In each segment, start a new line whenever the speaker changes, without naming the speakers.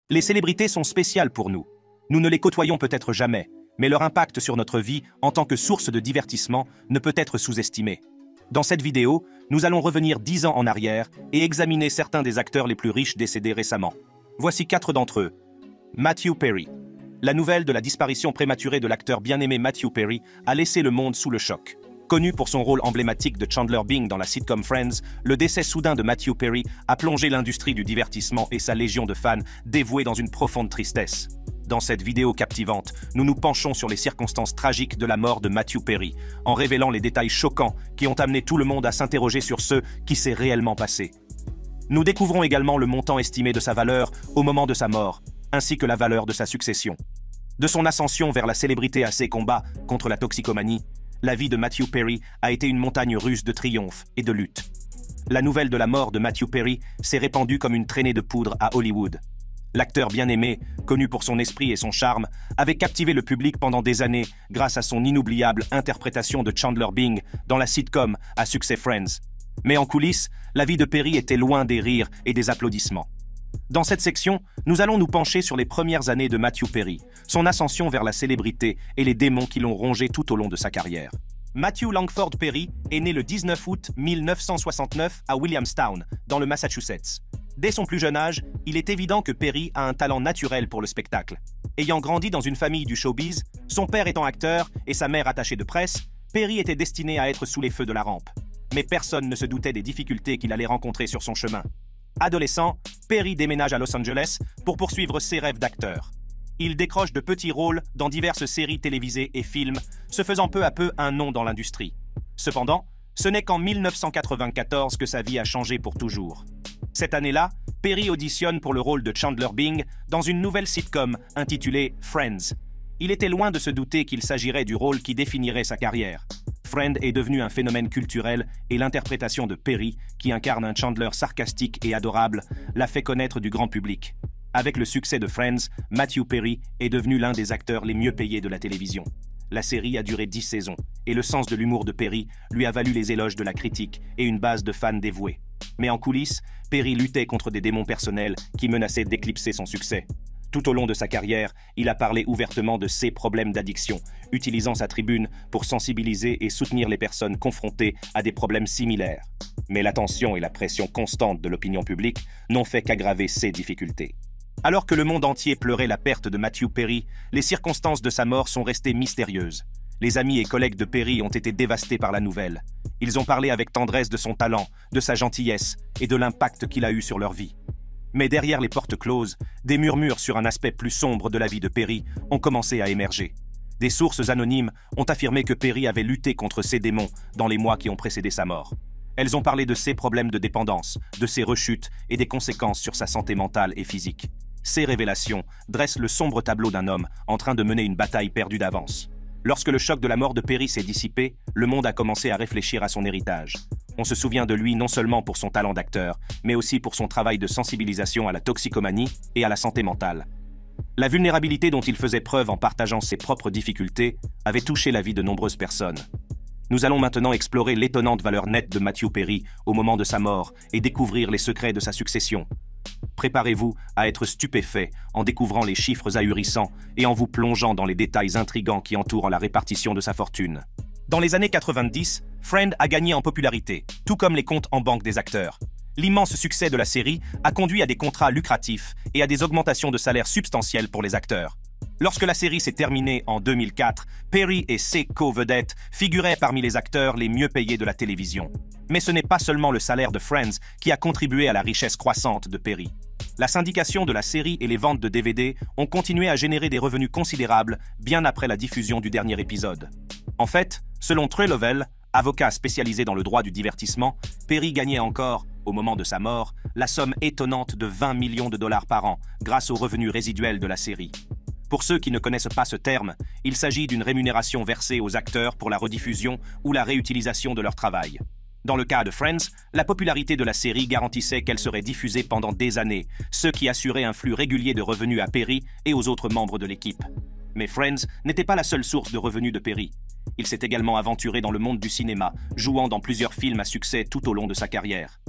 Les célébrités sont spéciales pour nous. Nous ne les côtoyons peut-être jamais, mais leur impact sur notre vie en tant que source de divertissement ne peut être sous-estimé. Dans cette vidéo, nous allons revenir 10 ans en arrière et examiner certains des acteurs les plus riches décédés récemment. Voici 4 d'entre eux. Matthew Perry. La nouvelle de la disparition prématurée de l'acteur bien-aimé Matthew Perry a laissé le monde sous le choc. Connu pour son rôle emblématique de Chandler Bing dans la sitcom Friends, le décès soudain de Matthew Perry a plongé l'industrie du divertissement et sa légion de fans dévoués dans une profonde tristesse. Dans cette vidéo captivante, nous nous penchons sur les circonstances tragiques de la mort de Matthew Perry, en révélant les détails choquants qui ont amené tout le monde à s'interroger sur ce qui s'est réellement passé. Nous découvrons également le montant estimé de sa valeur au moment de sa mort, ainsi que la valeur de sa succession. De son ascension vers la célébrité à ses combats contre la toxicomanie, la vie de Matthew Perry a été une montagne russe de triomphes et de luttes. La nouvelle de la mort de Matthew Perry s'est répandue comme une traînée de poudre à Hollywood. L'acteur bien-aimé, connu pour son esprit et son charme, avait captivé le public pendant des années grâce à son inoubliable interprétation de Chandler Bing dans la sitcom à succès Friends. Mais en coulisses, la vie de Perry était loin des rires et des applaudissements. Dans cette section, nous allons nous pencher sur les premières années de Matthew Perry, son ascension vers la célébrité et les démons qui l'ont rongé tout au long de sa carrière. Matthew Langford Perry est né le 19 août 1969 à Williamstown, dans le Massachusetts. Dès son plus jeune âge, il est évident que Perry a un talent naturel pour le spectacle. Ayant grandi dans une famille du showbiz, son père étant acteur et sa mère attachée de presse, Perry était destiné à être sous les feux de la rampe. Mais personne ne se doutait des difficultés qu'il allait rencontrer sur son chemin. Adolescent, Perry déménage à Los Angeles pour poursuivre ses rêves d'acteur. Il décroche de petits rôles dans diverses séries télévisées et films, se faisant peu à peu un nom dans l'industrie. Cependant, ce n'est qu'en 1994 que sa vie a changé pour toujours. Cette année-là, Perry auditionne pour le rôle de Chandler Bing dans une nouvelle sitcom intitulée Friends. Il était loin de se douter qu'il s'agirait du rôle qui définirait sa carrière. Friends est devenu un phénomène culturel et l'interprétation de Perry, qui incarne un Chandler sarcastique et adorable, l'a fait connaître du grand public. Avec le succès de Friends, Matthew Perry est devenu l'un des acteurs les mieux payés de la télévision. La série a duré 10 saisons, et le sens de l'humour de Perry lui a valu les éloges de la critique et une base de fans dévoués. Mais en coulisses, Perry luttait contre des démons personnels qui menaçaient d'éclipser son succès. Tout au long de sa carrière, il a parlé ouvertement de ses problèmes d'addiction, utilisant sa tribune pour sensibiliser et soutenir les personnes confrontées à des problèmes similaires. Mais l'attention et la pression constante de l'opinion publique n'ont fait qu'aggraver ces difficultés. Alors que le monde entier pleurait la perte de Matthew Perry, les circonstances de sa mort sont restées mystérieuses. Les amis et collègues de Perry ont été dévastés par la nouvelle. Ils ont parlé avec tendresse de son talent, de sa gentillesse et de l'impact qu'il a eu sur leur vie. Mais derrière les portes closes, des murmures sur un aspect plus sombre de la vie de Perry ont commencé à émerger. Des sources anonymes ont affirmé que Perry avait lutté contre ces démons dans les mois qui ont précédé sa mort. Elles ont parlé de ses problèmes de dépendance, de ses rechutes et des conséquences sur sa santé mentale et physique. Ces révélations dressent le sombre tableau d'un homme en train de mener une bataille perdue d'avance. Lorsque le choc de la mort de Perry s'est dissipé, le monde a commencé à réfléchir à son héritage. On se souvient de lui non seulement pour son talent d'acteur, mais aussi pour son travail de sensibilisation à la toxicomanie et à la santé mentale. La vulnérabilité dont il faisait preuve en partageant ses propres difficultés avait touché la vie de nombreuses personnes. Nous allons maintenant explorer l'étonnante valeur nette de Matthew Perry au moment de sa mort et découvrir les secrets de sa succession. Préparez-vous à être stupéfait en découvrant les chiffres ahurissants et en vous plongeant dans les détails intrigants qui entourent la répartition de sa fortune. Dans les années 90, Friends a gagné en popularité, tout comme les comptes en banque des acteurs. L'immense succès de la série a conduit à des contrats lucratifs et à des augmentations de salaire substantielles pour les acteurs. Lorsque la série s'est terminée en 2004, Perry et ses co-vedettes figuraient parmi les acteurs les mieux payés de la télévision. Mais ce n'est pas seulement le salaire de Friends qui a contribué à la richesse croissante de Perry. La syndication de la série et les ventes de DVD ont continué à générer des revenus considérables bien après la diffusion du dernier épisode. En fait, selon Trey Lovell, avocat spécialisé dans le droit du divertissement, Perry gagnait encore, au moment de sa mort, la somme étonnante de 20 millions de dollars par an grâce aux revenus résiduels de la série. Pour ceux qui ne connaissent pas ce terme, il s'agit d'une rémunération versée aux acteurs pour la rediffusion ou la réutilisation de leur travail. Dans le cas de Friends, la popularité de la série garantissait qu'elle serait diffusée pendant des années, ce qui assurait un flux régulier de revenus à Perry et aux autres membres de l'équipe. Mais Friends n'était pas la seule source de revenus de Perry. Il s'est également aventuré dans le monde du cinéma, jouant dans plusieurs films à succès tout au long de sa carrière.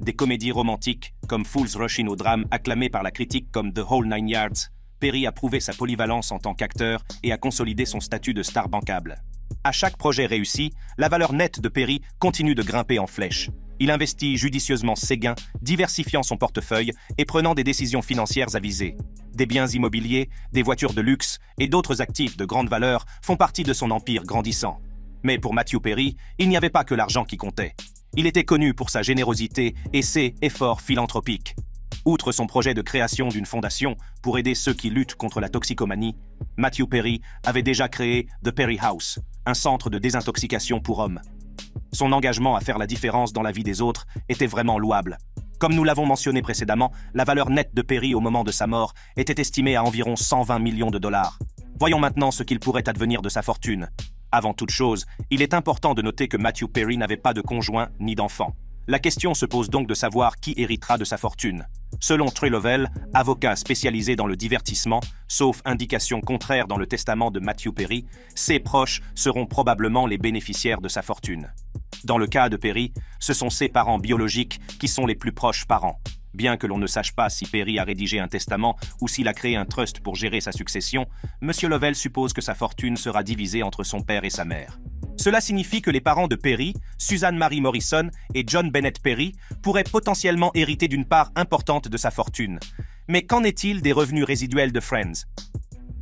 Des comédies romantiques, comme Fools Rush In au drame, acclamé par la critique comme The Whole Nine Yards, Perry a prouvé sa polyvalence en tant qu'acteur et a consolidé son statut de star bancable. À chaque projet réussi, la valeur nette de Perry continue de grimper en flèche. Il investit judicieusement ses gains, diversifiant son portefeuille et prenant des décisions financières avisées. Des biens immobiliers, des voitures de luxe et d'autres actifs de grande valeur font partie de son empire grandissant. Mais pour Matthew Perry, il n'y avait pas que l'argent qui comptait. Il était connu pour sa générosité et ses efforts philanthropiques. Outre son projet de création d'une fondation pour aider ceux qui luttent contre la toxicomanie, Matthew Perry avait déjà créé The Perry House, un centre de désintoxication pour hommes. Son engagement à faire la différence dans la vie des autres était vraiment louable. Comme nous l'avons mentionné précédemment, la valeur nette de Perry au moment de sa mort était estimée à environ 120 millions de dollars. Voyons maintenant ce qu'il pourrait advenir de sa fortune. Avant toute chose, il est important de noter que Matthew Perry n'avait pas de conjoint ni d'enfant. La question se pose donc de savoir qui héritera de sa fortune. Selon Trey Lovell, avocat spécialisé dans le divertissement, sauf indication contraire dans le testament de Matthew Perry, ses proches seront probablement les bénéficiaires de sa fortune. Dans le cas de Perry, ce sont ses parents biologiques qui sont les plus proches parents. Bien que l'on ne sache pas si Perry a rédigé un testament ou s'il a créé un trust pour gérer sa succession, M. Lovell suppose que sa fortune sera divisée entre son père et sa mère. Cela signifie que les parents de Perry, Susan Marie Morrison et John Bennett Perry, pourraient potentiellement hériter d'une part importante de sa fortune. Mais qu'en est-il des revenus résiduels de Friends?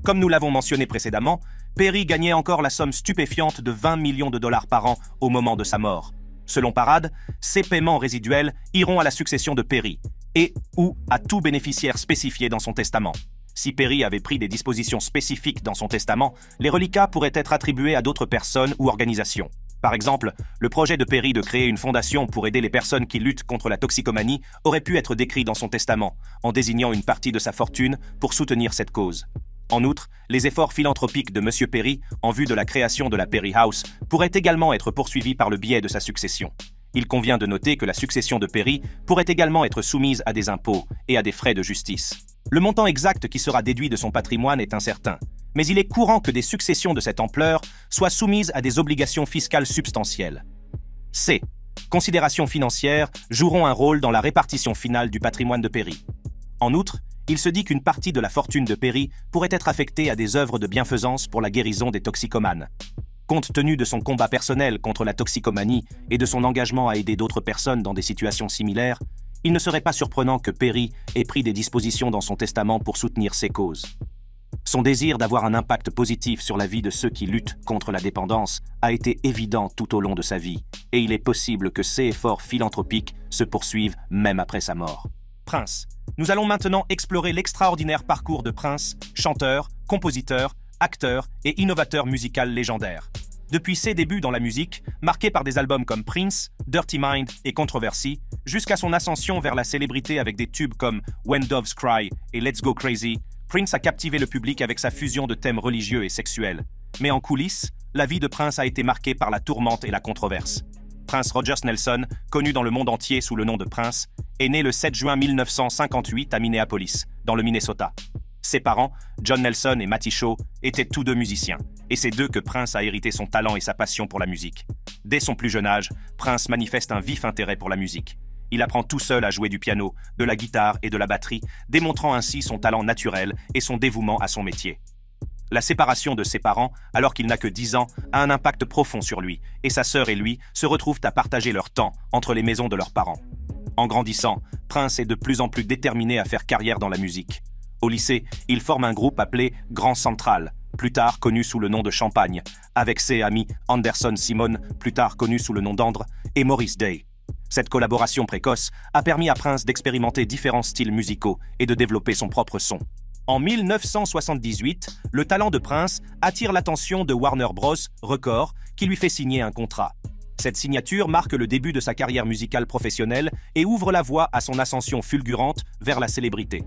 Comme nous l'avons mentionné précédemment, Perry gagnait encore la somme stupéfiante de 20 millions de dollars par an au moment de sa mort. Selon Parade, ces paiements résiduels iront à la succession de Perry et ou à tout bénéficiaire spécifié dans son testament. Si Perry avait pris des dispositions spécifiques dans son testament, les reliquats pourraient être attribués à d'autres personnes ou organisations. Par exemple, le projet de Perry de créer une fondation pour aider les personnes qui luttent contre la toxicomanie aurait pu être décrit dans son testament, en désignant une partie de sa fortune pour soutenir cette cause. En outre, les efforts philanthropiques de M. Perry en vue de la création de la Perry House pourraient également être poursuivis par le biais de sa succession. Il convient de noter que la succession de Perry pourrait également être soumise à des impôts et à des frais de justice. Le montant exact qui sera déduit de son patrimoine est incertain, mais il est courant que des successions de cette ampleur soient soumises à des obligations fiscales substantielles. C. Considérations financières joueront un rôle dans la répartition finale du patrimoine de Perry. En outre, il se dit qu'une partie de la fortune de Perry pourrait être affectée à des œuvres de bienfaisance pour la guérison des toxicomanes. Compte tenu de son combat personnel contre la toxicomanie et de son engagement à aider d'autres personnes dans des situations similaires, il ne serait pas surprenant que Perry ait pris des dispositions dans son testament pour soutenir ces causes. Son désir d'avoir un impact positif sur la vie de ceux qui luttent contre la dépendance a été évident tout au long de sa vie, et il est possible que ces efforts philanthropiques se poursuivent même après sa mort. Prince. Nous allons maintenant explorer l'extraordinaire parcours de Prince, chanteur, compositeur, acteur et innovateur musical légendaire. Depuis ses débuts dans la musique, marqués par des albums comme Prince, Dirty Mind et Controversy, jusqu'à son ascension vers la célébrité avec des tubes comme When Doves Cry et Let's Go Crazy, Prince a captivé le public avec sa fusion de thèmes religieux et sexuels. Mais en coulisses, la vie de Prince a été marquée par la tourmente et la controverse. Prince Rogers Nelson, connu dans le monde entier sous le nom de Prince, est né le 7 juin 1958 à Minneapolis, dans le Minnesota. Ses parents, John Nelson et Mattie Shaw, étaient tous deux musiciens, et c'est d'eux que Prince a hérité son talent et sa passion pour la musique. Dès son plus jeune âge, Prince manifeste un vif intérêt pour la musique. Il apprend tout seul à jouer du piano, de la guitare et de la batterie, démontrant ainsi son talent naturel et son dévouement à son métier. La séparation de ses parents, alors qu'il n'a que 10 ans, a un impact profond sur lui, et sa sœur et lui se retrouvent à partager leur temps entre les maisons de leurs parents. En grandissant, Prince est de plus en plus déterminé à faire carrière dans la musique. Au lycée, il forme un groupe appelé Grand Central, plus tard connu sous le nom de Champagne, avec ses amis Anderson Simone, plus tard connu sous le nom d'Andre, et Maurice Day. Cette collaboration précoce a permis à Prince d'expérimenter différents styles musicaux et de développer son propre son. En 1978, le talent de Prince attire l'attention de Warner Bros. Records, qui lui fait signer un contrat. Cette signature marque le début de sa carrière musicale professionnelle et ouvre la voie à son ascension fulgurante vers la célébrité.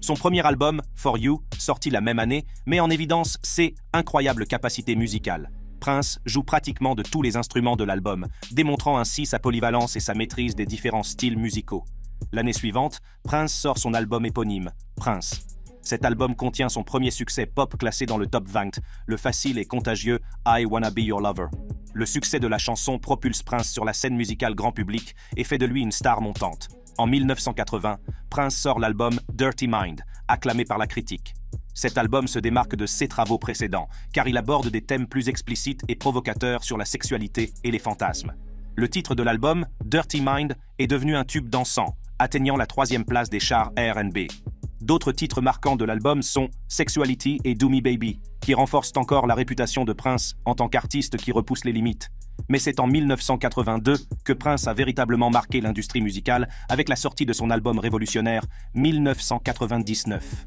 Son premier album, For You, sorti la même année, met en évidence ses incroyables capacités musicales. Prince joue pratiquement de tous les instruments de l'album, démontrant ainsi sa polyvalence et sa maîtrise des différents styles musicaux. L'année suivante, Prince sort son album éponyme, Prince. Cet album contient son premier succès pop classé dans le top 20, le facile et contagieux I Wanna Be Your Lover. Le succès de la chanson propulse Prince sur la scène musicale grand public et fait de lui une star montante. En 1980, Prince sort l'album Dirty Mind, acclamé par la critique. Cet album se démarque de ses travaux précédents, car il aborde des thèmes plus explicites et provocateurs sur la sexualité et les fantasmes. Le titre de l'album, Dirty Mind, est devenu un tube dansant, atteignant la 3e place des charts R&B. D'autres titres marquants de l'album sont Sexuality et Do Me Baby, qui renforcent encore la réputation de Prince en tant qu'artiste qui repousse les limites. Mais c'est en 1982 que Prince a véritablement marqué l'industrie musicale avec la sortie de son album révolutionnaire 1999.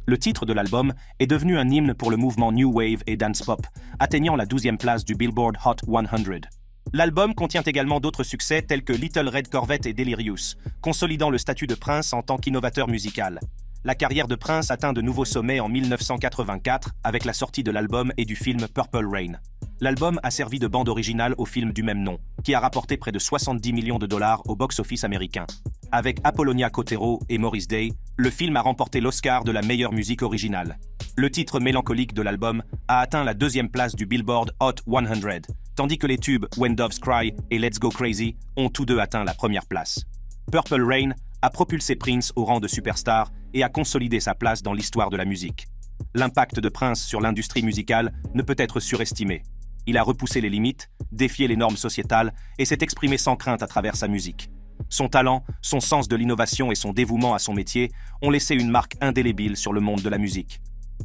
Le titre de l'album est devenu un hymne pour le mouvement New Wave et Dance Pop, atteignant la 12e place du Billboard Hot 100. L'album contient également d'autres succès tels que Little Red Corvette et Delirious, consolidant le statut de Prince en tant qu'innovateur musical. La carrière de Prince atteint de nouveaux sommets en 1984 avec la sortie de l'album et du film Purple Rain. L'album a servi de bande originale au film du même nom, qui a rapporté près de 70 millions de dollars au box-office américain. Avec Apollonia Kotero et Morris Day, le film a remporté l'Oscar de la meilleure musique originale. Le titre mélancolique de l'album a atteint la 2e place du Billboard Hot 100, tandis que les tubes When Doves Cry et Let's Go Crazy ont tous deux atteint la 1re place. Purple Rain a propulsé Prince au rang de superstar et a consolidé sa place dans l'histoire de la musique. L'impact de Prince sur l'industrie musicale ne peut être surestimé. Il a repoussé les limites, défié les normes sociétales et s'est exprimé sans crainte à travers sa musique. Son talent, son sens de l'innovation et son dévouement à son métier ont laissé une marque indélébile sur le monde de la musique.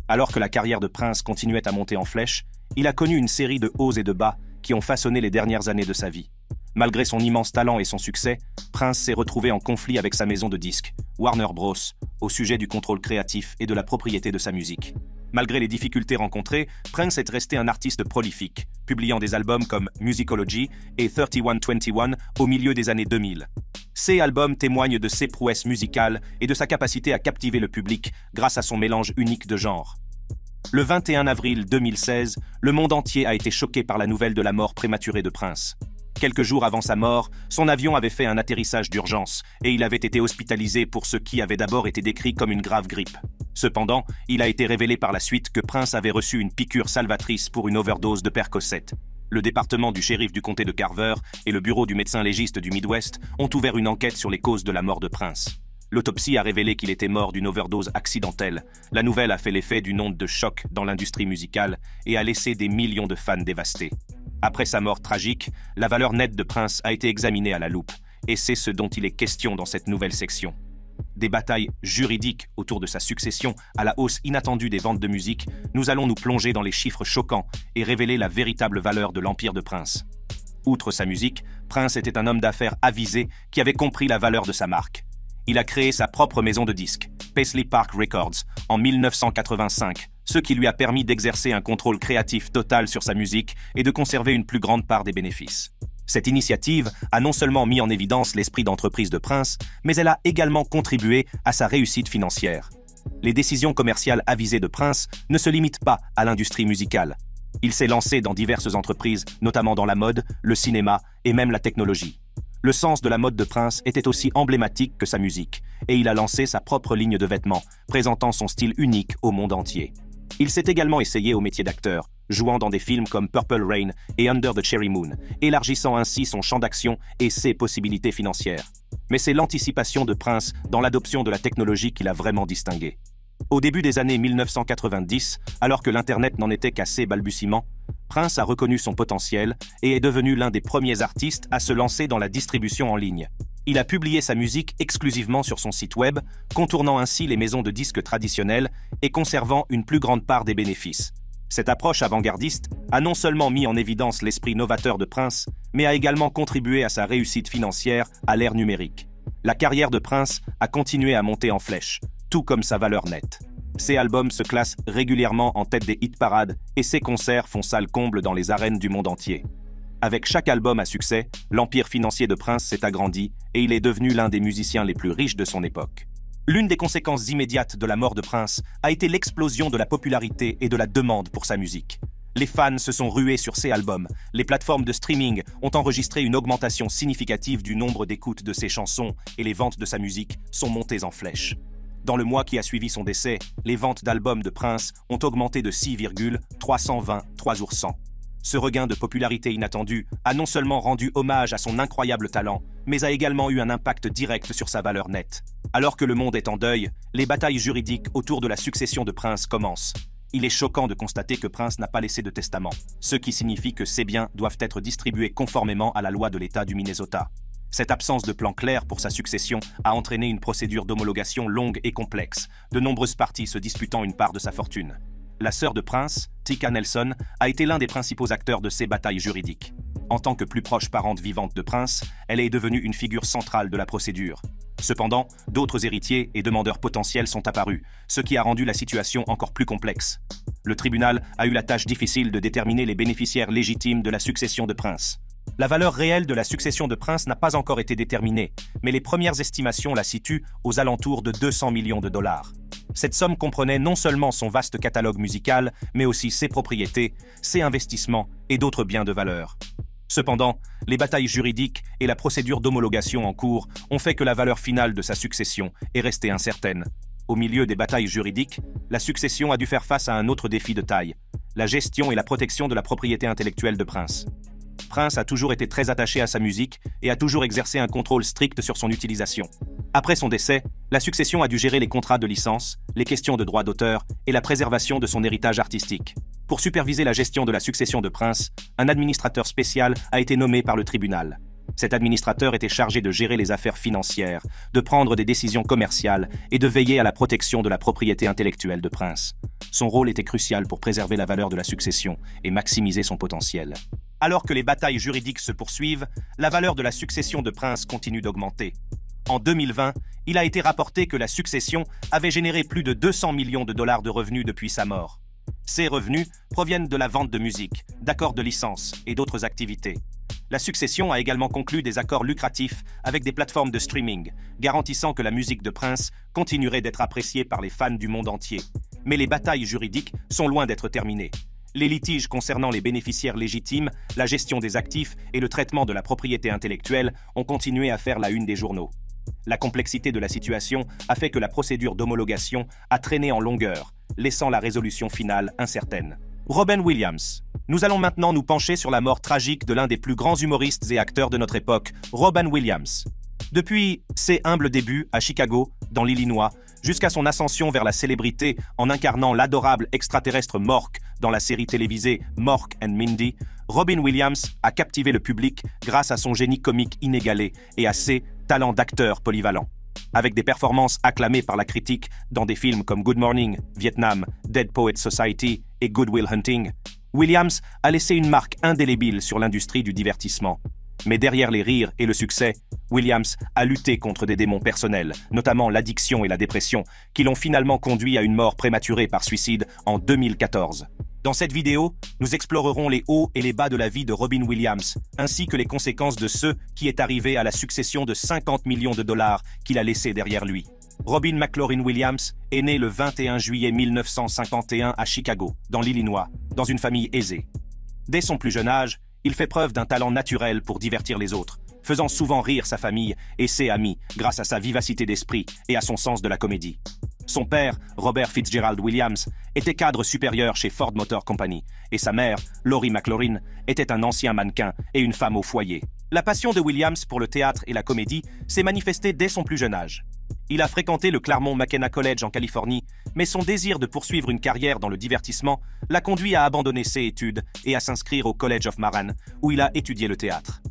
Alors que la carrière de Prince continuait à monter en flèche, il a connu une série de hauts et de bas qui ont façonné les dernières années de sa vie. Malgré son immense talent et son succès, Prince s'est retrouvé en conflit avec sa maison de disques, Warner Bros., au sujet du contrôle créatif et de la propriété de sa musique. Malgré les difficultés rencontrées, Prince est resté un artiste prolifique, publiant des albums comme Musicology et 3121 au milieu des années 2000. Ces albums témoignent de ses prouesses musicales et de sa capacité à captiver le public grâce à son mélange unique de genres. Le 21 avril 2016, le monde entier a été choqué par la nouvelle de la mort prématurée de Prince. Quelques jours avant sa mort, son avion avait fait un atterrissage d'urgence et il avait été hospitalisé pour ce qui avait d'abord été décrit comme une grave grippe. Cependant, il a été révélé par la suite que Prince avait reçu une piqûre salvatrice pour une overdose de Percocet. Le département du shérif du comté de Carver et le bureau du médecin légiste du Midwest ont ouvert une enquête sur les causes de la mort de Prince. L'autopsie a révélé qu'il était mort d'une overdose accidentelle. La nouvelle a fait l'effet d'une onde de choc dans l'industrie musicale et a laissé des millions de fans dévastés. Après sa mort tragique, la valeur nette de Prince a été examinée à la loupe, et c'est ce dont il est question dans cette nouvelle section. Des batailles juridiques autour de sa succession à la hausse inattendue des ventes de musique, nous allons nous plonger dans les chiffres choquants et révéler la véritable valeur de l'empire de Prince. Outre sa musique, Prince était un homme d'affaires avisé qui avait compris la valeur de sa marque. Il a créé sa propre maison de disques, Paisley Park Records, en 1985, ce qui lui a permis d'exercer un contrôle créatif total sur sa musique et de conserver une plus grande part des bénéfices. Cette initiative a non seulement mis en évidence l'esprit d'entreprise de Prince, mais elle a également contribué à sa réussite financière. Les décisions commerciales avisées de Prince ne se limitent pas à l'industrie musicale. Il s'est lancé dans diverses entreprises, notamment dans la mode, le cinéma et même la technologie. Le sens de la mode de Prince était aussi emblématique que sa musique, et il a lancé sa propre ligne de vêtements, présentant son style unique au monde entier. Il s'est également essayé au métier d'acteur, jouant dans des films comme Purple Rain et Under the Cherry Moon, élargissant ainsi son champ d'action et ses possibilités financières. Mais c'est l'anticipation de Prince dans l'adoption de la technologie qui l'a vraiment distingué. Au début des années 1990, alors que l'Internet n'en était qu'à ses balbutiements, Prince a reconnu son potentiel et est devenu l'un des premiers artistes à se lancer dans la distribution en ligne. Il a publié sa musique exclusivement sur son site web, contournant ainsi les maisons de disques traditionnelles et conservant une plus grande part des bénéfices. Cette approche avant-gardiste a non seulement mis en évidence l'esprit novateur de Prince, mais a également contribué à sa réussite financière à l'ère numérique. La carrière de Prince a continué à monter en flèche, tout comme sa valeur nette. Ses albums se classent régulièrement en tête des hit-parades et ses concerts font salle comble dans les arènes du monde entier. Avec chaque album à succès, l'empire financier de Prince s'est agrandi et il est devenu l'un des musiciens les plus riches de son époque. L'une des conséquences immédiates de la mort de Prince a été l'explosion de la popularité et de la demande pour sa musique. Les fans se sont rués sur ses albums, les plateformes de streaming ont enregistré une augmentation significative du nombre d'écoutes de ses chansons et les ventes de sa musique sont montées en flèche. Dans le mois qui a suivi son décès, les ventes d'albums de Prince ont augmenté de 6,323%. Ce regain de popularité inattendu a non seulement rendu hommage à son incroyable talent, mais a également eu un impact direct sur sa valeur nette. Alors que le monde est en deuil, les batailles juridiques autour de la succession de Prince commencent. Il est choquant de constater que Prince n'a pas laissé de testament, ce qui signifie que ses biens doivent être distribués conformément à la loi de l'État du Minnesota. Cette absence de plan clair pour sa succession a entraîné une procédure d'homologation longue et complexe, de nombreuses parties se disputant une part de sa fortune. La sœur de Prince, Tika Nelson, a été l'un des principaux acteurs de ces batailles juridiques. En tant que plus proche parente vivante de Prince, elle est devenue une figure centrale de la procédure. Cependant, d'autres héritiers et demandeurs potentiels sont apparus, ce qui a rendu la situation encore plus complexe. Le tribunal a eu la tâche difficile de déterminer les bénéficiaires légitimes de la succession de Prince. La valeur réelle de la succession de Prince n'a pas encore été déterminée, mais les premières estimations la situent aux alentours de 200 millions de dollars. Cette somme comprenait non seulement son vaste catalogue musical, mais aussi ses propriétés, ses investissements et d'autres biens de valeur. Cependant, les batailles juridiques et la procédure d'homologation en cours ont fait que la valeur finale de sa succession est restée incertaine. Au milieu des batailles juridiques, la succession a dû faire face à un autre défi de taille, la gestion et la protection de la propriété intellectuelle de Prince. Prince a toujours été très attaché à sa musique et a toujours exercé un contrôle strict sur son utilisation. Après son décès, la succession a dû gérer les contrats de licence, les questions de droit d'auteur et la préservation de son héritage artistique. Pour superviser la gestion de la succession de Prince, un administrateur spécial a été nommé par le tribunal. Cet administrateur était chargé de gérer les affaires financières, de prendre des décisions commerciales et de veiller à la protection de la propriété intellectuelle de Prince. Son rôle était crucial pour préserver la valeur de la succession et maximiser son potentiel. Alors que les batailles juridiques se poursuivent, la valeur de la succession de Prince continue d'augmenter. En 2020, il a été rapporté que la succession avait généré plus de 200 millions de dollars de revenus depuis sa mort. Ces revenus proviennent de la vente de musique, d'accords de licence et d'autres activités. La succession a également conclu des accords lucratifs avec des plateformes de streaming, garantissant que la musique de Prince continuerait d'être appréciée par les fans du monde entier. Mais les batailles juridiques sont loin d'être terminées. Les litiges concernant les bénéficiaires légitimes, la gestion des actifs et le traitement de la propriété intellectuelle ont continué à faire la une des journaux. La complexité de la situation a fait que la procédure d'homologation a traîné en longueur, laissant la résolution finale incertaine. Robin Williams. Nous allons maintenant nous pencher sur la mort tragique de l'un des plus grands humoristes et acteurs de notre époque, Robin Williams. Depuis ses humbles débuts à Chicago, dans l'Illinois, jusqu'à son ascension vers la célébrité en incarnant l'adorable extraterrestre Mork dans la série télévisée Mork and Mindy, Robin Williams a captivé le public grâce à son génie comique inégalé et à ses talents d'acteur polyvalent. Avec des performances acclamées par la critique dans des films comme Good Morning, Vietnam, Dead Poets Society et Good Will Hunting, Williams a laissé une marque indélébile sur l'industrie du divertissement. Mais derrière les rires et le succès, Williams a lutté contre des démons personnels, notamment l'addiction et la dépression, qui l'ont finalement conduit à une mort prématurée par suicide en 2014. Dans cette vidéo, nous explorerons les hauts et les bas de la vie de Robin Williams, ainsi que les conséquences de ce qui est arrivé à la succession de 50 millions de dollars qu'il a laissé derrière lui. Robin McLaurin Williams est né le 21 juillet 1951 à Chicago, dans l'Illinois, dans une famille aisée. Dès son plus jeune âge, il fait preuve d'un talent naturel pour divertir les autres, faisant souvent rire sa famille et ses amis grâce à sa vivacité d'esprit et à son sens de la comédie. Son père, Robert Fitzgerald Williams, était cadre supérieur chez Ford Motor Company et sa mère, Laurie McLaurin, était un ancien mannequin et une femme au foyer. La passion de Williams pour le théâtre et la comédie s'est manifestée dès son plus jeune âge. Il a fréquenté le Claremont McKenna College en Californie, mais son désir de poursuivre une carrière dans le divertissement l'a conduit à abandonner ses études et à s'inscrire au College of Maran, où il a étudié le théâtre.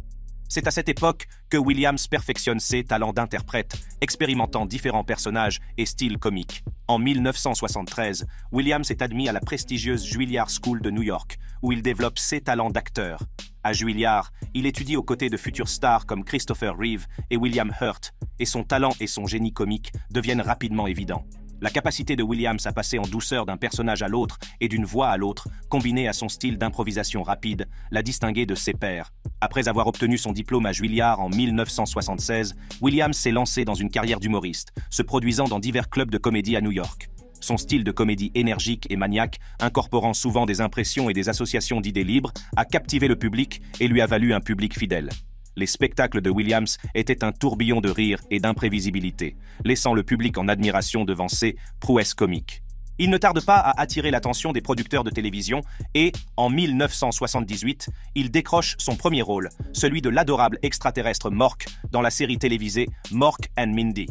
C'est à cette époque que Williams perfectionne ses talents d'interprète, expérimentant différents personnages et styles comiques. En 1973, Williams est admis à la prestigieuse Juilliard School de New York, où il développe ses talents d'acteur. À Juilliard, il étudie aux côtés de futurs stars comme Christopher Reeve et William Hurt, et son talent et son génie comique deviennent rapidement évidents. La capacité de Williams à passer en douceur d'un personnage à l'autre et d'une voix à l'autre, combinée à son style d'improvisation rapide, l'a distingué de ses pairs. Après avoir obtenu son diplôme à Juilliard en 1976, Williams s'est lancé dans une carrière d'humoriste, se produisant dans divers clubs de comédie à New York. Son style de comédie énergique et maniaque, incorporant souvent des impressions et des associations d'idées libres, a captivé le public et lui a valu un public fidèle. Les spectacles de Williams étaient un tourbillon de rire et d'imprévisibilité, laissant le public en admiration devant ses prouesses comiques. Il ne tarde pas à attirer l'attention des producteurs de télévision et, en 1978, il décroche son premier rôle, celui de l'adorable extraterrestre Mork dans la série télévisée Mork and Mindy.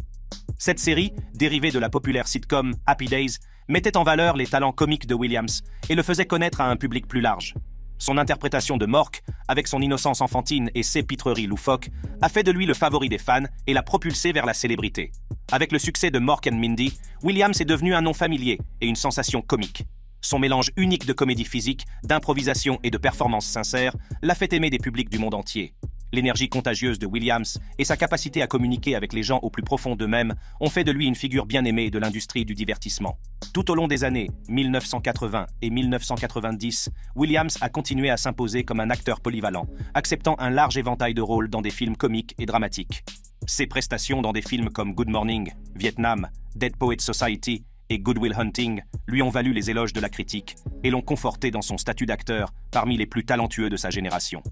Cette série, dérivée de la populaire sitcom Happy Days, mettait en valeur les talents comiques de Williams et le faisait connaître à un public plus large. Son interprétation de Mork, avec son innocence enfantine et ses pitreries loufoques, a fait de lui le favori des fans et l'a propulsé vers la célébrité. Avec le succès de Mork and Mindy, Williams est devenu un nom familier et une sensation comique. Son mélange unique de comédie physique, d'improvisation et de performance sincère l'a fait aimer des publics du monde entier. L'énergie contagieuse de Williams et sa capacité à communiquer avec les gens au plus profond d'eux-mêmes ont fait de lui une figure bien aimée de l'industrie du divertissement. Tout au long des années 1980 et 1990, Williams a continué à s'imposer comme un acteur polyvalent, acceptant un large éventail de rôles dans des films comiques et dramatiques. Ses prestations dans des films comme Good Morning, Vietnam, Dead Poets Society et Good Will Hunting lui ont valu les éloges de la critique et l'ont conforté dans son statut d'acteur parmi les plus talentueux de sa génération.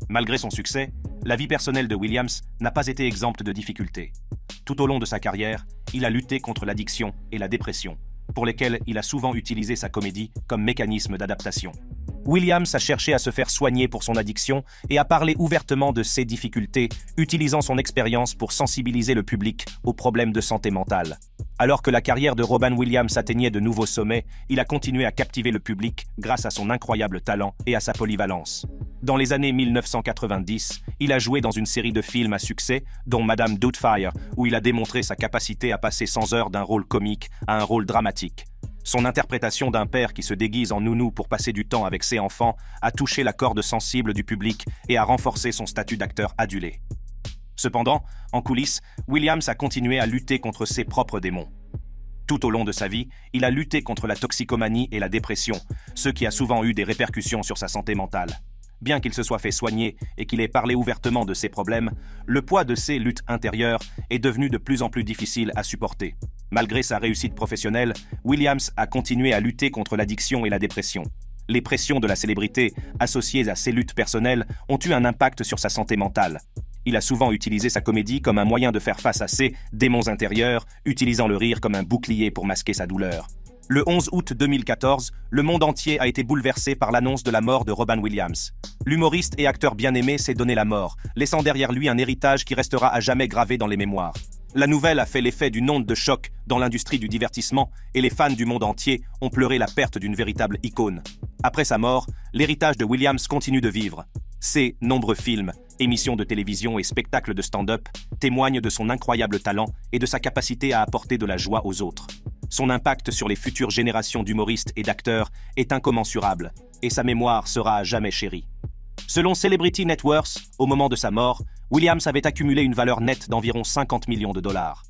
Malgré son succès, la vie personnelle de Williams n'a pas été exempte de difficultés. Tout au long de sa carrière, il a lutté contre l'addiction et la dépression, pour lesquelles il a souvent utilisé sa comédie comme mécanisme d'adaptation. Williams a cherché à se faire soigner pour son addiction et a parlé ouvertement de ses difficultés, utilisant son expérience pour sensibiliser le public aux problèmes de santé mentale. Alors que la carrière de Robin Williams atteignait de nouveaux sommets, il a continué à captiver le public grâce à son incroyable talent et à sa polyvalence. Dans les années 1990, il a joué dans une série de films à succès, dont Madame Doubtfire, où il a démontré sa capacité à passer sans heurts d'un rôle comique à un rôle dramatique. Son interprétation d'un père qui se déguise en nounou pour passer du temps avec ses enfants a touché la corde sensible du public et a renforcé son statut d'acteur adulé. Cependant, en coulisses, Williams a continué à lutter contre ses propres démons. Tout au long de sa vie, il a lutté contre la toxicomanie et la dépression, ce qui a souvent eu des répercussions sur sa santé mentale. Bien qu'il se soit fait soigner et qu'il ait parlé ouvertement de ses problèmes, le poids de ses luttes intérieures est devenu de plus en plus difficile à supporter. Malgré sa réussite professionnelle, Williams a continué à lutter contre l'addiction et la dépression. Les pressions de la célébrité, associées à ses luttes personnelles, ont eu un impact sur sa santé mentale. Il a souvent utilisé sa comédie comme un moyen de faire face à ses démons intérieurs, utilisant le rire comme un bouclier pour masquer sa douleur. Le 11 août 2014, le monde entier a été bouleversé par l'annonce de la mort de Robin Williams. L'humoriste et acteur bien-aimé s'est donné la mort, laissant derrière lui un héritage qui restera à jamais gravé dans les mémoires. La nouvelle a fait l'effet d'une onde de choc dans l'industrie du divertissement et les fans du monde entier ont pleuré la perte d'une véritable icône. Après sa mort, l'héritage de Williams continue de vivre. Ses nombreux films, émissions de télévision et spectacles de stand-up témoignent de son incroyable talent et de sa capacité à apporter de la joie aux autres. Son impact sur les futures générations d'humoristes et d'acteurs est incommensurable, et sa mémoire sera à jamais chérie. Selon Celebrity Net Worth, au moment de sa mort, Williams avait accumulé une valeur nette d'environ 50 millions de dollars.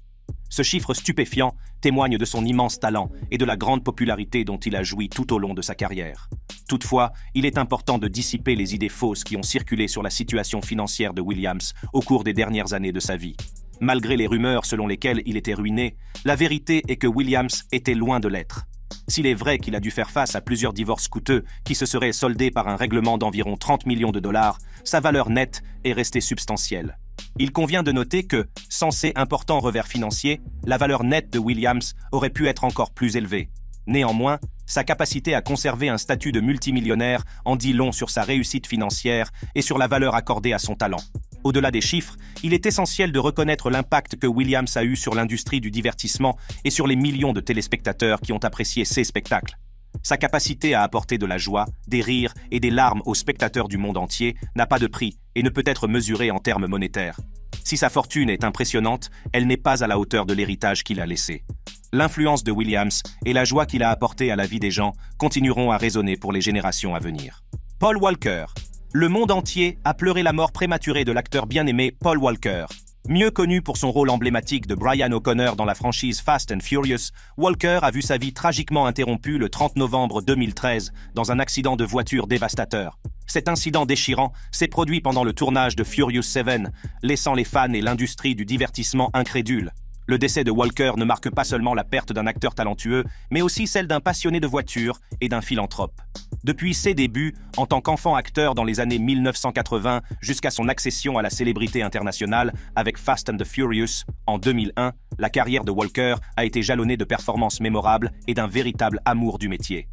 Ce chiffre stupéfiant témoigne de son immense talent et de la grande popularité dont il a joui tout au long de sa carrière. Toutefois, il est important de dissiper les idées fausses qui ont circulé sur la situation financière de Williams au cours des dernières années de sa vie. Malgré les rumeurs selon lesquelles il était ruiné, la vérité est que Williams était loin de l'être. S'il est vrai qu'il a dû faire face à plusieurs divorces coûteux qui se seraient soldés par un règlement d'environ 30 millions de dollars, sa valeur nette est restée substantielle. Il convient de noter que, sans ces importants revers financiers, la valeur nette de Williams aurait pu être encore plus élevée. Néanmoins, sa capacité à conserver un statut de multimillionnaire en dit long sur sa réussite financière et sur la valeur accordée à son talent. Au-delà des chiffres, il est essentiel de reconnaître l'impact que Williams a eu sur l'industrie du divertissement et sur les millions de téléspectateurs qui ont apprécié ses spectacles. Sa capacité à apporter de la joie, des rires et des larmes aux spectateurs du monde entier n'a pas de prix et ne peut être mesurée en termes monétaires. Si sa fortune est impressionnante, elle n'est pas à la hauteur de l'héritage qu'il a laissé. L'influence de Williams et la joie qu'il a apportée à la vie des gens continueront à résonner pour les générations à venir. Paul Walker. Le monde entier a pleuré la mort prématurée de l'acteur bien-aimé Paul Walker. Mieux connu pour son rôle emblématique de Brian O'Connor dans la franchise Fast and Furious, Walker a vu sa vie tragiquement interrompue le 30 novembre 2013 dans un accident de voiture dévastateur. Cet incident déchirant s'est produit pendant le tournage de Furious 7, laissant les fans et l'industrie du divertissement incrédules. Le décès de Walker ne marque pas seulement la perte d'un acteur talentueux, mais aussi celle d'un passionné de voitures et d'un philanthrope. Depuis ses débuts, en tant qu'enfant acteur dans les années 1980 jusqu'à son accession à la célébrité internationale avec Fast and the Furious en 2001, la carrière de Walker a été jalonnée de performances mémorables et d'un véritable amour du métier.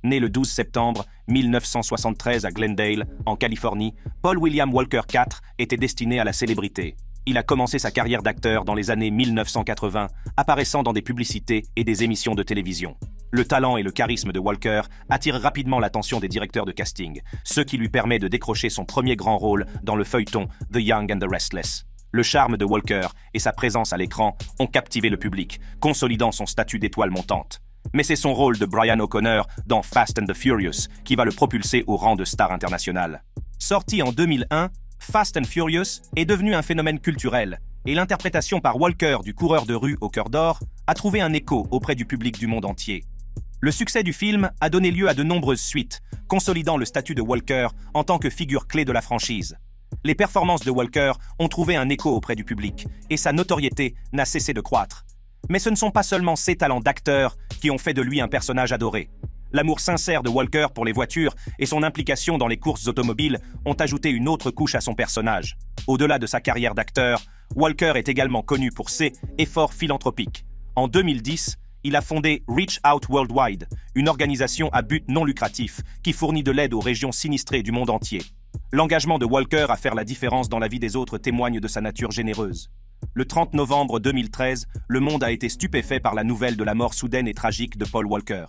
Né le 12 septembre 1973 à Glendale, en Californie, Paul William Walker IV était destiné à la célébrité. Il a commencé sa carrière d'acteur dans les années 1980, apparaissant dans des publicités et des émissions de télévision. Le talent et le charisme de Walker attirent rapidement l'attention des directeurs de casting, ce qui lui permet de décrocher son premier grand rôle dans le feuilleton The Young and the Restless. Le charme de Walker et sa présence à l'écran ont captivé le public, consolidant son statut d'étoile montante. Mais c'est son rôle de Brian O'Connor dans Fast and the Furious qui va le propulser au rang de star internationale. Sorti en 2001, Fast and Furious est devenu un phénomène culturel, et l'interprétation par Walker du coureur de rue au cœur d'or a trouvé un écho auprès du public du monde entier. Le succès du film a donné lieu à de nombreuses suites, consolidant le statut de Walker en tant que figure clé de la franchise. Les performances de Walker ont trouvé un écho auprès du public, et sa notoriété n'a cessé de croître. Mais ce ne sont pas seulement ses talents d'acteur qui ont fait de lui un personnage adoré. L'amour sincère de Walker pour les voitures et son implication dans les courses automobiles ont ajouté une autre couche à son personnage. Au-delà de sa carrière d'acteur, Walker est également connu pour ses efforts philanthropiques. En 2010, il a fondé Reach Out Worldwide, une organisation à but non lucratif qui fournit de l'aide aux régions sinistrées du monde entier. L'engagement de Walker à faire la différence dans la vie des autres témoigne de sa nature généreuse. Le 30 novembre 2013, le monde a été stupéfait par la nouvelle de la mort soudaine et tragique de Paul Walker.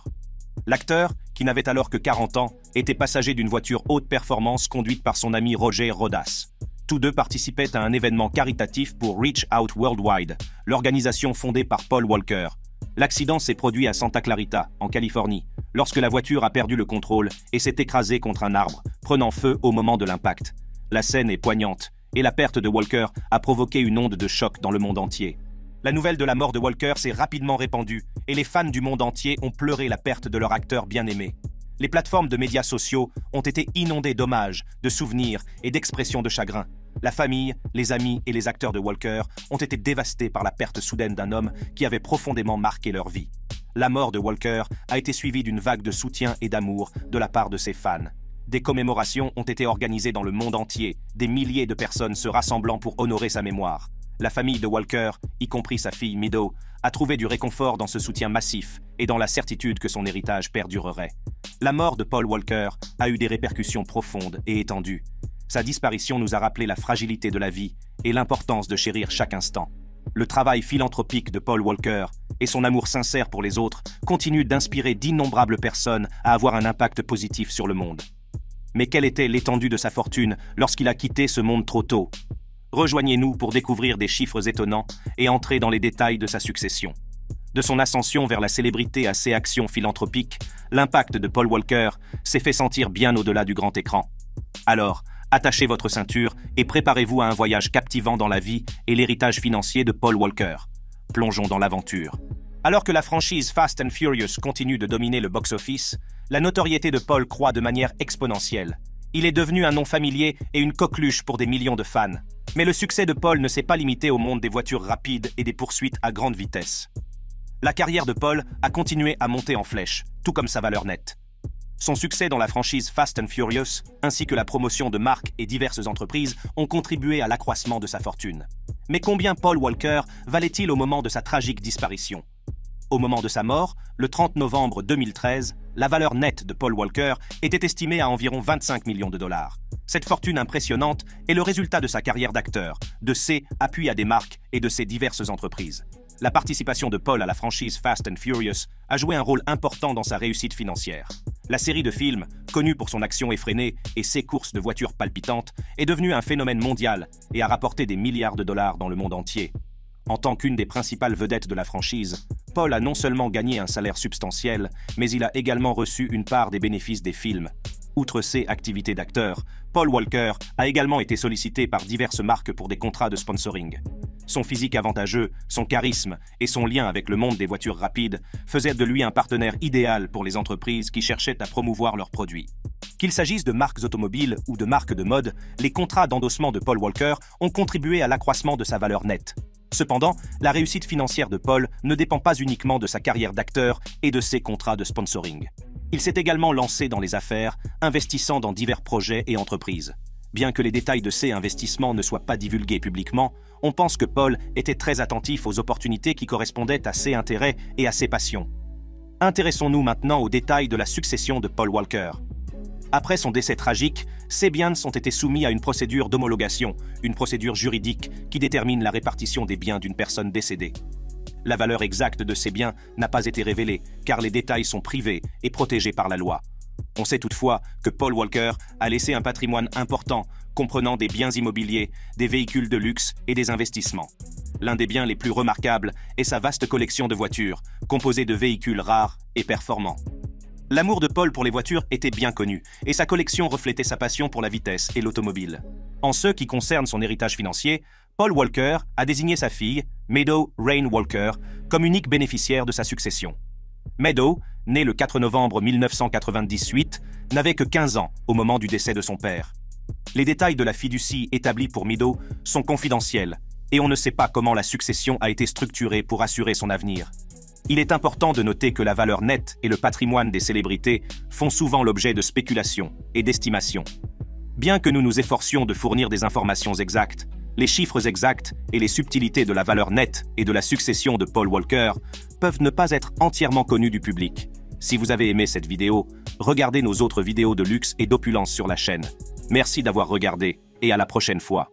L'acteur, qui n'avait alors que 40 ans, était passager d'une voiture haute performance conduite par son ami Roger Rodas. Tous deux participaient à un événement caritatif pour Reach Out Worldwide, l'organisation fondée par Paul Walker. L'accident s'est produit à Santa Clarita, en Californie, lorsque la voiture a perdu le contrôle et s'est écrasée contre un arbre, prenant feu au moment de l'impact. La scène est poignante, et la perte de Walker a provoqué une onde de choc dans le monde entier. La nouvelle de la mort de Walker s'est rapidement répandue, et les fans du monde entier ont pleuré la perte de leur acteur bien-aimé. Les plateformes de médias sociaux ont été inondées d'hommages, de souvenirs et d'expressions de chagrin. La famille, les amis et les acteurs de Walker ont été dévastés par la perte soudaine d'un homme qui avait profondément marqué leur vie. La mort de Walker a été suivie d'une vague de soutien et d'amour de la part de ses fans. Des commémorations ont été organisées dans le monde entier, des milliers de personnes se rassemblant pour honorer sa mémoire. La famille de Walker, y compris sa fille Meadow, a trouvé du réconfort dans ce soutien massif et dans la certitude que son héritage perdurerait. La mort de Paul Walker a eu des répercussions profondes et étendues. Sa disparition nous a rappelé la fragilité de la vie et l'importance de chérir chaque instant. Le travail philanthropique de Paul Walker et son amour sincère pour les autres continuent d'inspirer d'innombrables personnes à avoir un impact positif sur le monde. Mais quelle était l'étendue de sa fortune lorsqu'il a quitté ce monde trop tôt ? Rejoignez-nous pour découvrir des chiffres étonnants et entrer dans les détails de sa succession. De son ascension vers la célébrité à ses actions philanthropiques, l'impact de Paul Walker s'est fait sentir bien au-delà du grand écran. Alors, attachez votre ceinture et préparez-vous à un voyage captivant dans la vie et l'héritage financier de Paul Walker. Plongeons dans l'aventure. Alors que la franchise Fast and Furious continue de dominer le box-office, la notoriété de Paul croît de manière exponentielle. Il est devenu un nom familier et une coqueluche pour des millions de fans. Mais le succès de Paul ne s'est pas limité au monde des voitures rapides et des poursuites à grande vitesse. La carrière de Paul a continué à monter en flèche, tout comme sa valeur nette. Son succès dans la franchise Fast and Furious, ainsi que la promotion de marques et diverses entreprises, ont contribué à l'accroissement de sa fortune. Mais combien Paul Walker valait-il au moment de sa tragique disparition ? Au moment de sa mort, le 30 novembre 2013, la valeur nette de Paul Walker était estimée à environ 25 millions de dollars. Cette fortune impressionnante est le résultat de sa carrière d'acteur, de ses appuis à des marques et de ses diverses entreprises. La participation de Paul à la franchise Fast and Furious a joué un rôle important dans sa réussite financière. La série de films, connue pour son action effrénée et ses courses de voitures palpitantes, est devenue un phénomène mondial et a rapporté des milliards de dollars dans le monde entier. En tant qu'une des principales vedettes de la franchise, Paul a non seulement gagné un salaire substantiel, mais il a également reçu une part des bénéfices des films. Outre ses activités d'acteur, Paul Walker a également été sollicité par diverses marques pour des contrats de sponsoring. Son physique avantageux, son charisme et son lien avec le monde des voitures rapides faisaient de lui un partenaire idéal pour les entreprises qui cherchaient à promouvoir leurs produits. Qu'il s'agisse de marques automobiles ou de marques de mode, les contrats d'endossement de Paul Walker ont contribué à l'accroissement de sa valeur nette. Cependant, la réussite financière de Paul ne dépend pas uniquement de sa carrière d'acteur et de ses contrats de sponsoring. Il s'est également lancé dans les affaires, investissant dans divers projets et entreprises. Bien que les détails de ces investissements ne soient pas divulgués publiquement, on pense que Paul était très attentif aux opportunités qui correspondaient à ses intérêts et à ses passions. Intéressons-nous maintenant aux détails de la succession de Paul Walker. Après son décès tragique, ses biens ont été soumis à une procédure d'homologation, une procédure juridique qui détermine la répartition des biens d'une personne décédée. La valeur exacte de ces biens n'a pas été révélée, car les détails sont privés et protégés par la loi. On sait toutefois que Paul Walker a laissé un patrimoine important, comprenant des biens immobiliers, des véhicules de luxe et des investissements. L'un des biens les plus remarquables est sa vaste collection de voitures, composée de véhicules rares et performants. L'amour de Paul pour les voitures était bien connu, et sa collection reflétait sa passion pour la vitesse et l'automobile. En ce qui concerne son héritage financier, Paul Walker a désigné sa fille, Meadow Rain Walker, comme unique bénéficiaire de sa succession. Meadow, née le 4 novembre 1998, n'avait que 15 ans au moment du décès de son père. Les détails de la fiducie établie pour Meadow sont confidentiels, et on ne sait pas comment la succession a été structurée pour assurer son avenir. Il est important de noter que la valeur nette et le patrimoine des célébrités font souvent l'objet de spéculations et d'estimations. Bien que nous nous efforcions de fournir des informations exactes, les chiffres exacts et les subtilités de la valeur nette et de la succession de Paul Walker peuvent ne pas être entièrement connus du public. Si vous avez aimé cette vidéo, regardez nos autres vidéos de luxe et d'opulence sur la chaîne. Merci d'avoir regardé et à la prochaine fois.